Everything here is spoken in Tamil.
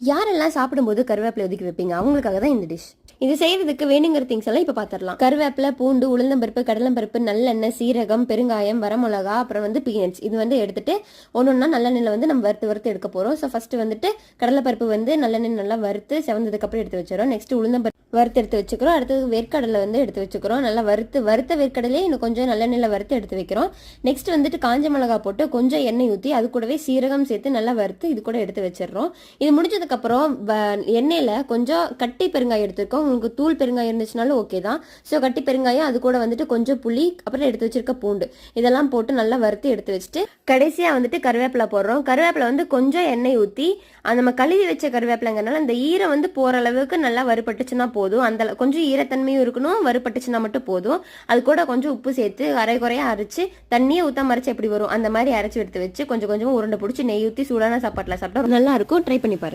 யாரெல்லாம் சாப்பிடும்போது கருவேப்பிலை ஒதுக்கி வைப்பீங்க அவங்களுக்காக தான் இந்த டிஷ். இது செய்யறதுக்கு வேணுங்கிற திங்ஸ் எல்லாம் இப்ப பாத்திரலாம். கருவேப்பிலை, பூண்டு, உளுந்தம்பருப்பு, கடலம்பருப்பு, நல்லெண்ணெய், சீரகம், பெருங்காயம், வரமிளகா, அப்புறம் பீனட்ஸ் இது எடுத்துட்டு ஒன்னொன்னா நல்லெண்ணெயில நம்ம வறுத்து எடுக்க போறோம். ஸோ ஃபர்ஸ்ட் கடலைப்பருப்பு நல்லெண்ணெய் நல்லா வறுத்து செவந்ததுக்கு அப்புறம் எடுத்து வச்சிடறோம். நெக்ஸ்ட் உளுந்தம்பருப்பு வறுத்து எடுத்து வச்சுக்கிறோம். அடுத்தது வேர்க்கடலை எடுத்து வச்சுக்கிறோம். நல்லா வறுத்த வேர்க்கடலையே இன்னும் கொஞ்சம் நல்லெண்ணெயில வறுத்து எடுத்து வைக்கிறோம். நெக்ஸ்ட் காஞ்ச மிளகா போட்டு கொஞ்சம் எண்ணெய் ஊற்றி அது கூடவே சீரகம் சேர்த்து நல்லா வறுத்து இது கூட எடுத்து வச்சிடறோம். இது முடிஞ்சதுக்கு அப்புறம் எண்ணெயில கொஞ்சம் கட்டி பெருங்காயம் எடுத்துருக்கோம். உங்களுக்கு தூள் பெருங்காயம் இருந்துச்சுனாலும் ஓகே தான். ஸோ கட்டி பெருங்காயம் அது கூட கொஞ்சம் புளி அப்புறம் எடுத்து வச்சிருக்க பூண்டு இதெல்லாம் போட்டு நல்லா வறுத்து எடுத்து வச்சுட்டு கடைசியா கருவேப்பிலை போடுறோம். கருவேப்பிலை கொஞ்சம் எண்ணெய் ஊற்றி நம்ம கழுவி வச்ச கருவேப்பிலைங்கிறனால அந்த ஈரம் போற அளவுக்கு நல்லா வறுபட்டுச்சுன்னா போதும். அந்த கொஞ்சம் ஈரத்தன்மையும் இருக்கணும், வறுபட்டுச்சுன்னா மட்டும் போதும். அது கூட கொஞ்சம் உப்பு சேர்த்து அரை குறையா அரைச்சு தண்ணியை ஊத்தாம அரைச்சு எப்படி வரும் அந்த மாதிரி அரைச்சு எடுத்து வச்சு கொஞ்சம் கொஞ்சம் உருண்டை பிடிச்சி நெய் ஊற்றி சூடான சாப்பாட்டில் சாப்பிட்டா நல்லா இருக்கும். ட்ரை பண்ணி பாருங்க.